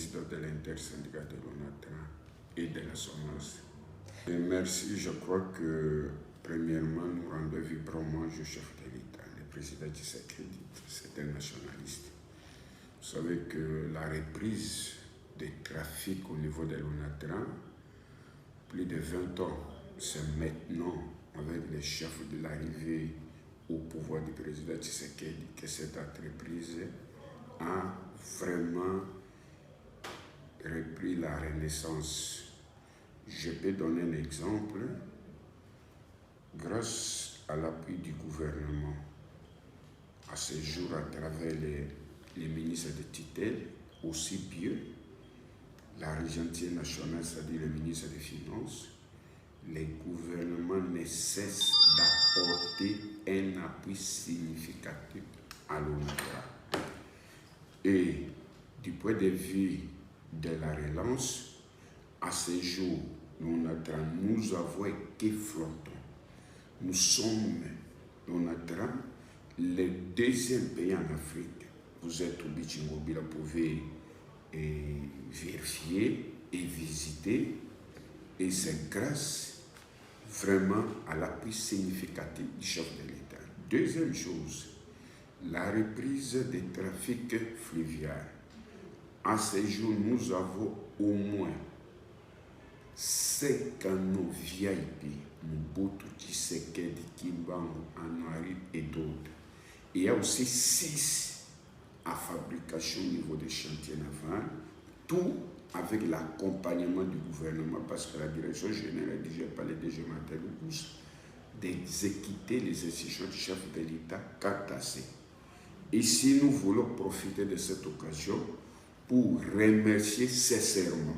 président de l'intersyndicat de l'ONATRA et de la SONAS. Et merci, je crois que premièrement, nous rendons vibrant hommage au chef de l'État, le président Tshisekedi. C'est un nationaliste. Vous savez que la reprise des trafics au niveau de l'ONATRA, plus de 20 ans, c'est maintenant, avec les chefs de l'arrivée au pouvoir du président Tshisekedi, que cette entreprise a vraiment repris la renaissance. Je peux donner un exemple. Grâce à l'appui du gouvernement, à ce jour, à travers les ministres de tutelle, aussi bien l'argentier national, c'est-à-dire le ministre des Finances, le gouvernement ne cesse d'apporter un appui significatif à l'ONATRA. Et du point de vue de la relance, à ce jour, l'ONATRA, nous avons été flottants. Nous sommes, l'ONATRA, le deuxième pays en Afrique. Vous êtes au Bichingobi, vous pouvez vérifier et visiter. Et c'est grâce vraiment à l'appui significatif du chef de l'État. Deuxième chose, la reprise des trafics fluviaux. À ce jour, nous avons au moins 5 canaux VIP, Mobutu, Tshisekedi, Kimbangu, Anouari et d'autres. Il y a aussi 6 à fabrication au niveau des chantiers navals, tout avec l'accompagnement du gouvernement, parce que la direction générale, déjà par le DG Martin Lugus, d'exécuter les institutions du chef de l'État Katassé. Ici, nous voulons profiter de cette occasion pour remercier sincèrement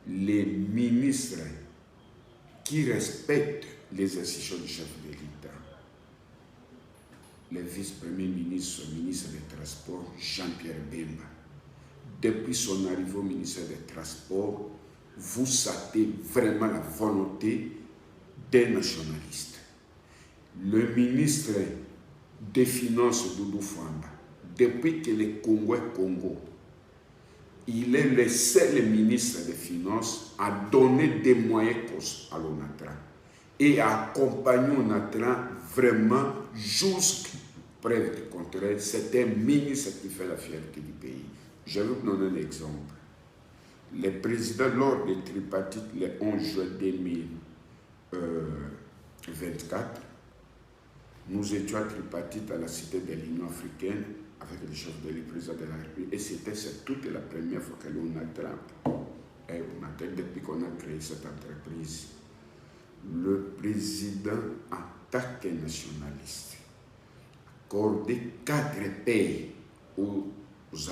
les ministres qui respectent les institutions du chef de l'État. Le vice-premier ministre, ministre des Transports, Jean-Pierre Bemba. Depuis son arrivée au ministère des Transports, vous sentez vraiment la volonté des nationalistes. Le ministre des Finances, Doudou Fwamba, depuis que le Congo est Congo, il est le seul ministre des Finances à donner des moyens à l'ONATRA et à accompagner l'ONATRA vraiment jusqu'à preuve du contraire. C'est un ministre qui fait la fierté du pays. Je vais vous donner un exemple. Le président, lors des tripartites, le 11 juin 2024, nous étions à tripartite à la cité de l'Union africaine avec le chef de président de la République. Et c'était toute la première fois que l'ONATRA, depuis qu'on a créé cette entreprise, le président attaque un nationaliste, accordé 4 pays aux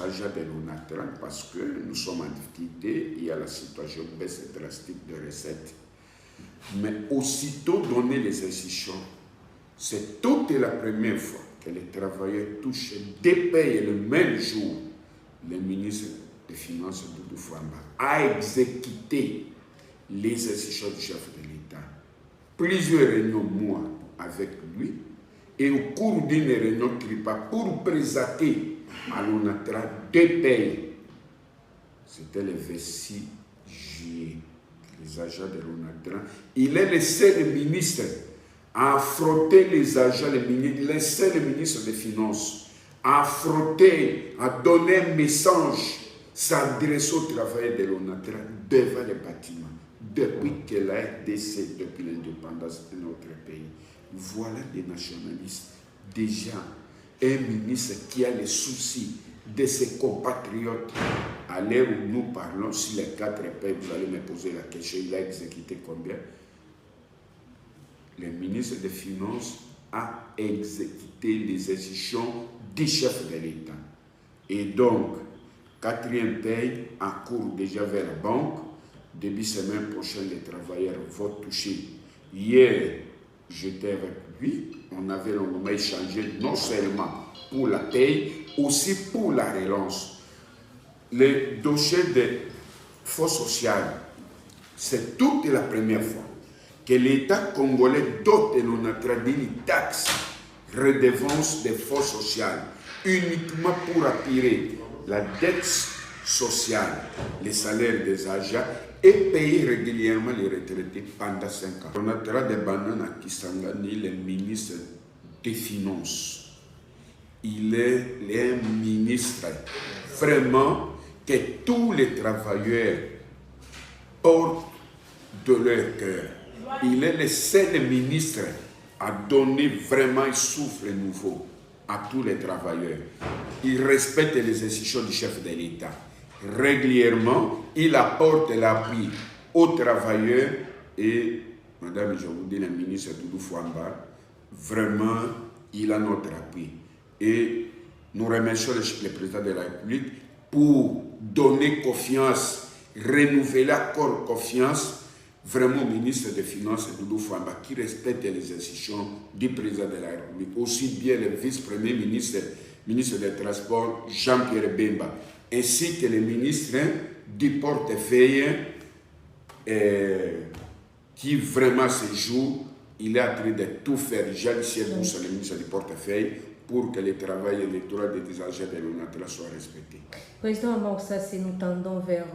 agents de l'ONATRA parce que nous sommes en difficulté, il y a la situation baisse drastique de recettes. Mais aussitôt donner les institutions, c'est toute la première fois que les travailleurs touchent des pays le même jour. Le ministre des Finances, Doudou Fwamba, a exécuté les institutions du chef de l'État. Plusieurs réunions, moi, avec lui, et au cours d'une réunion tripa pour présenter à l'ONATRA 2 pays. C'était le 26 juillet, les agents de l'ONATRA. Il est le seul ministre à affronter les agents, le seul ministre des Finances, à affronter, à donner un message, s'adresser aux travailleurs de l'ONATRA devant les bâtiments, depuis que la RDC, depuis l'indépendance de notre pays. Voilà des nationalistes, déjà un ministre qui a le souci de ses compatriotes. À l'heure où nous parlons sur les 4 pays, vous allez me poser la question, il a exécuté combien? Le ministre des Finances a exécuté les institutions du chef de l'État. Et donc, 4e pays en cours déjà vers la banque. Début semaine prochaine, les travailleurs vont toucher. Hier, j'étais avec lui, on avait longuement échangé non seulement pour la paye, aussi pour la relance. Le dossier de fonds social, c'est toute la première fois que l'État congolais dote l'ONATRA d'une taxe redevance des fonds sociaux uniquement pour appuyer la dette sociale, les salaires des agents et payer régulièrement les retraités pendant 5 ans. On a des bananes à Kisangani, le ministre des Finances. Il est le ministre vraiment que tous les travailleurs portent de leur cœur. Il est le seul ministre à donner vraiment un souffle nouveau à tous les travailleurs. Il respecte les institutions du chef de l'État. Régulièrement, il apporte l'appui aux travailleurs et, madame, je vous dis, le ministre Doudou Fouamba, vraiment, il a notre appui. Et nous remercions le président de la République pour donner confiance, renouveler encore confiance vraiment au ministre des Finances, Doudou Fouamba, qui respecte les institutions du président de la République, aussi bien le vice-premier ministre, ministre des Transports, Jean-Pierre Bemba, ainsi que le ministre du portefeuille qui vraiment se joue. Il est en train de tout faire. Jean-Michel Boussa, le ministre du portefeuille, pour que le travail électoral des agents de l'ONATRA soit respecté. Président Amorsa, si nous tendons vers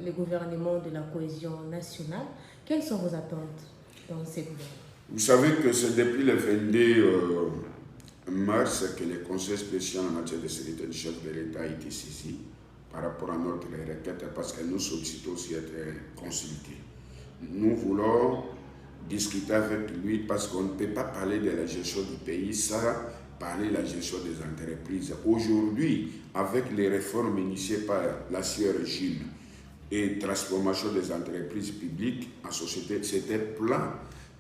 le gouvernement de la cohésion nationale, quelles sont vos attentes dans ces gouvernements? Vous savez que c'est depuis le 22 mars que le Conseil spécial en matière de sécurité du chef de l'État a été saisi par rapport à notre requête parce que nous sollicitons aussi être consultés. Nous voulons discuter avec lui parce qu'on ne peut pas parler de la gestion du pays sans parler de la gestion des entreprises. Aujourd'hui, avec les réformes initiées par l'ancien régime et transformation des entreprises publiques en société, c'était plein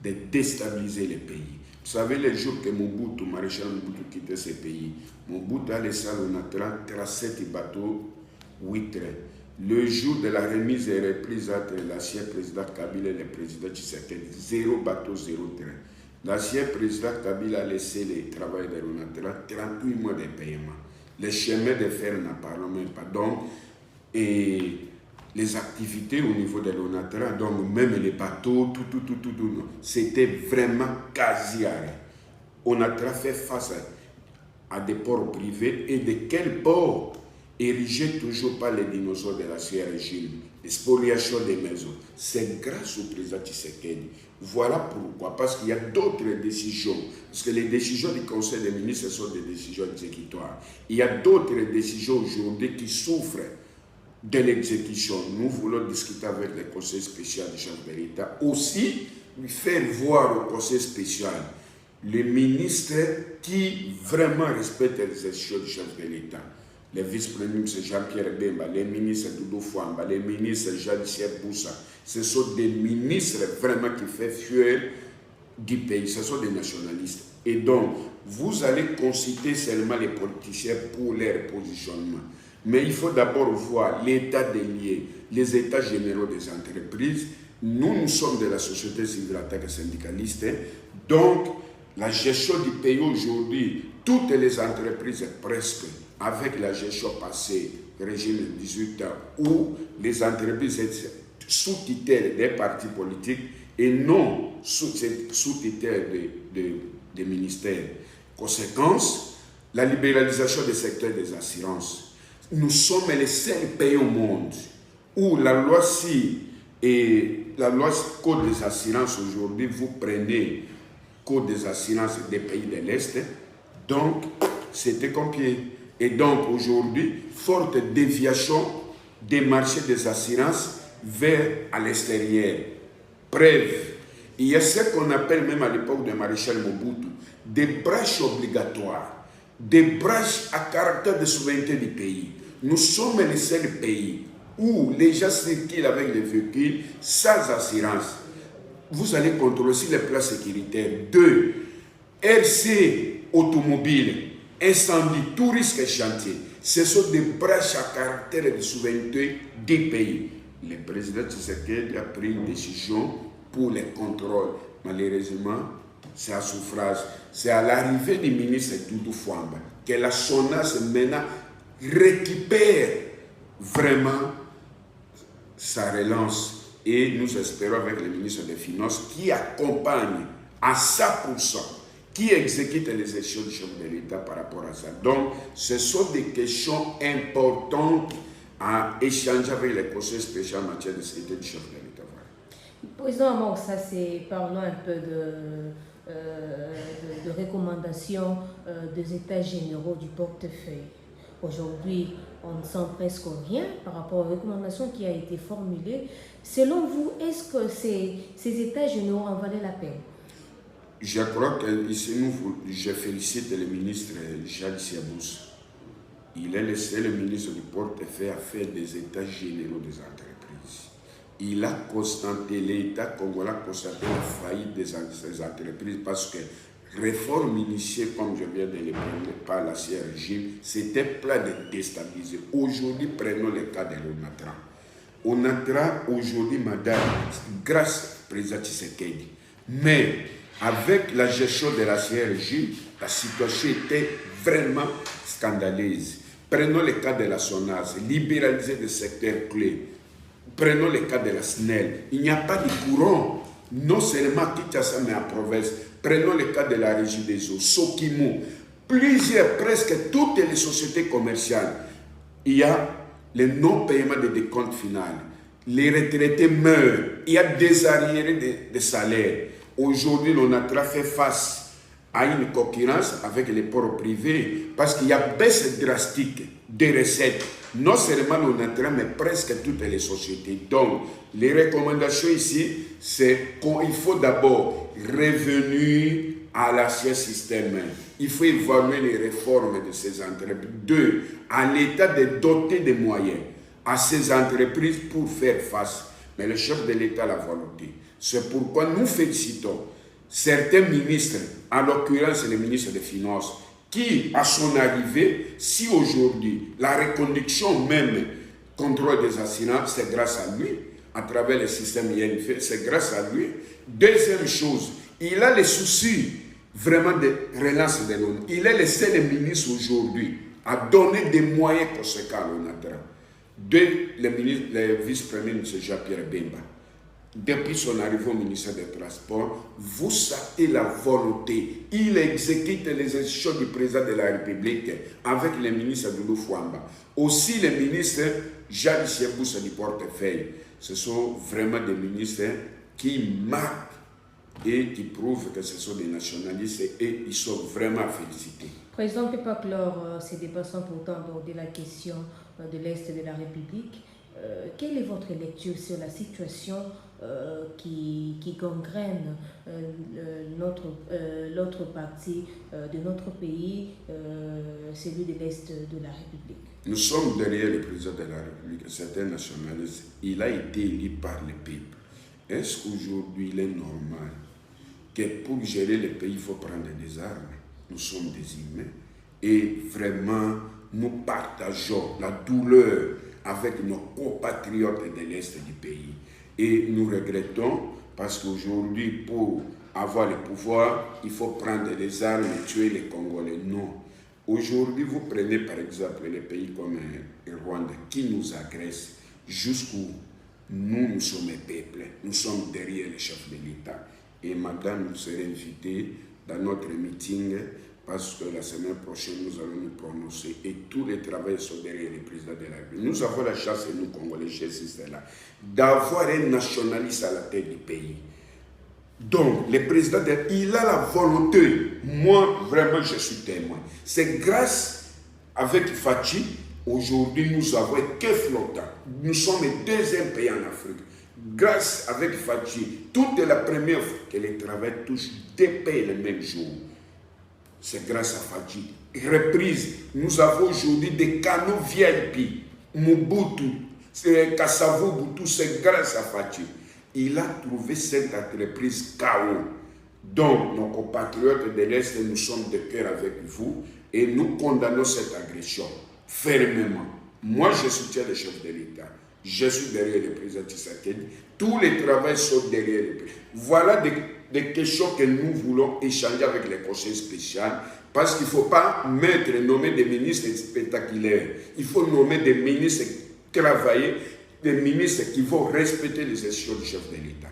de déstabiliser les pays. Vous savez, les jours que Mobutu, maréchal Mobutu, quittait ce pays, Mobutu a laissé à l'ONATRA 37 bateaux 8 trains. Le jour de la remise et reprise entre l'ancien président Kabila et le président Tshisekedi, 0 bateau, 0 train. L'ancien président Kabila a laissé les travailleurs de l'ONATRA 38 mois de paiement. Les chemins de fer n'en parlons même pas. Donc, et les activités au niveau de l'ONATRA, donc même les bateaux, tout, c'était vraiment quasi arrêt. ONATRA fait face à des ports privés et de quels ports érigés toujours par les dinosaures de l'ancien régime, les spoliations des maisons. C'est grâce au président Tshisekedi. Voilà pourquoi, parce qu'il y a d'autres décisions, parce que les décisions du Conseil des ministres sont des décisions exécutoires. Il y a d'autres décisions aujourd'hui qui souffrent de l'exécution. Nous voulons discuter avec le Conseil spécial du chef de l'État, aussi lui faire voir au Conseil spécial les ministres qui vraiment respectent les institutions du chef de l'État. Le vice-premier ministre Jean-Pierre Bemba, les ministres Doudou Fouamba, les ministres Jean-Michel Boussa, ce sont des ministres vraiment qui font fuir du pays, ce sont des nationalistes. Et donc, vous allez consulter seulement les politiciens pour leur positionnement. Mais il faut d'abord voir l'état des lieux, les états généraux des entreprises. Nous sommes de la société civile en tant que syndicaliste. Donc, la gestion du pays aujourd'hui, toutes les entreprises presque, avec la gestion passée, régime 18 ans, où les entreprises étaient sous tutelle des partis politiques et non sous tutelle des ministères. Conséquence, la libéralisation des secteurs des assurances. Nous sommes les seuls pays au monde où la loi et la loi Code des assurances aujourd'hui, vous prenez Code des assurances des pays de l'Est, donc c'était copié. Et donc aujourd'hui, forte déviation des marchés des assurances vers à l'extérieur. Preuve, il y a ce qu'on appelle même à l'époque de maréchal Mobutu, des brèches obligatoires, des brèches à caractère de souveraineté du pays. Nous sommes les seuls pays où les gens circulent avec des véhicules sans assurance. Vous allez contrôler aussi les plans sécuritaires. 2. RC automobile, incendie, tout risque chantier. Ce sont des brèches à caractère de souveraineté des pays. Le président Tshisekedi a pris une décision pour les contrôles. Malheureusement, c'est à souffrage. C'est à l'arrivée du ministre Doudou Fouamba que la SONAS maintenant récupère vraiment sa relance. Et nous espérons avec le ministre des Finances qui accompagne à 100%, qui exécute les actions du chef de l'État par rapport à ça. Donc, ce sont des questions importantes à échanger avec les conseils spéciaux en matière de sécurité du chef de l'État. Président Amorsa, parlons un peu de recommandations des États généraux du portefeuille. Aujourd'hui, on ne sent presque rien par rapport aux recommandations qui ont été formulées. Selon vous, est-ce que ces États généraux en valaient la peine? Je crois que ici, je félicite le ministre Jacques Siabous. Il est le seul ministre du portefeuille à faire des États généraux des entreprises. Il a constaté, l'État congolais a constaté la faillite des entreprises parce que réforme initiée, comme je viens de le prendre par l'ancien régime, c'était plein de déstabiliser. Aujourd'hui, prenons le cas de l'ONATRA. ONATRA, aujourd'hui, madame, grâce au président Tshisekedi, mais avec la gestion de l'ancien régime, la situation était vraiment scandaleuse. Prenons le cas de la SONAS, libéraliser des secteurs clés. Prenons le cas de la SNEL. Il n'y a pas de courant, non seulement à Kinshasa, mais à province. Prenons le cas de la régie des eaux, Sokimo. Presque toutes les sociétés commerciales, il y a le non-paiement des décomptes finales. Les retraités meurent. Il y a des arriérés de salaires. Aujourd'hui, on a fait face à une concurrence avec les ports privés parce qu'il y a baisse drastique des recettes. Non seulement l'ONATRA, mais presque toutes les sociétés. Donc, les recommandations ici, c'est qu'il faut d'abord revenir à l'ancien système. Il faut évaluer les réformes de ces entreprises. 2. À l'État de doter des moyens à ces entreprises pour faire face. Mais le chef de l'État a la volonté. C'est pourquoi nous félicitons certains ministres, en l'occurrence le ministre des Finances, qui, à son arrivée, si aujourd'hui la reconduction même contrôle des assurances, c'est grâce à lui, à travers le système INF, c'est grâce à lui. Deuxième chose, il a les soucis vraiment de relance de l'ONU. Il est le seul ministre aujourd'hui à donner des moyens conséquents à l'ONATRA. Le vice-premier ministre Jean-Pierre Bemba. Depuis son arrivée au ministère des Transports, vous savez la volonté. Il exécute les instructions du président de la République avec le ministre Doudou Fouamba. Aussi le ministre Jacques Siabous du portefeuille. Ce sont vraiment des ministres qui marquent et qui prouvent que ce sont des nationalistes et ils sont vraiment félicités. Président, on ne peut pas clore ces débats sans pourtant aborder la question de l'Est de la République. Quelle est votre lecture sur la situation qui gangrène l'autre partie de notre pays, celui de l'Est de la République? Nous sommes derrière le président de la République, c'est un nationaliste. Il a été élu par le peuple. Est-ce qu'aujourd'hui il est normal que pour gérer le pays, il faut prendre des armes? Nous sommes des humains et vraiment nous partageons la douleur avec nos compatriotes de l'Est du pays. Et nous regrettons parce qu'aujourd'hui, pour avoir le pouvoir, il faut prendre les armes et tuer les Congolais. Non. Aujourd'hui, vous prenez par exemple les pays comme le Rwanda qui nous agressent jusqu'où nous sommes un peuple. Nous sommes derrière le chef de l'État. Et madame, nous serons invités dans notre meeting parce que la semaine prochaine, nous allons nous prononcer et tous les travailleurs sont derrière le président de la République. Nous avons la chance, nous, Congolais, là, d'avoir un nationaliste à la tête du pays. Donc, le président, il a la volonté. Moi, vraiment, je suis témoin. C'est grâce avec Fachi, aujourd'hui, nous avons que flottant. Nous sommes le deuxième pays en Afrique. Grâce avec Fachi, toute la première fois que les travailleurs touchent deux pays le même jour. C'est grâce à Fachi. Reprise, nous avons aujourd'hui des canaux VIP. Mobutu, Kassavo Boutou, c'est grâce à Fachi. Il a trouvé cette entreprise KO. Donc, nos compatriotes de l'Est, nous sommes de cœur avec vous et nous condamnons cette agression fermement. Moi, je soutiens le chef de l'État. Je suis derrière le président Tshisekedi. Tous les travailleurs sont derrière le président. Voilà des questions que nous voulons échanger avec les conseils spéciaux parce qu'il ne faut pas nommer des ministres spectaculaires. Il faut nommer des ministres travaillés, des ministres qui vont respecter les instructions du chef de l'État.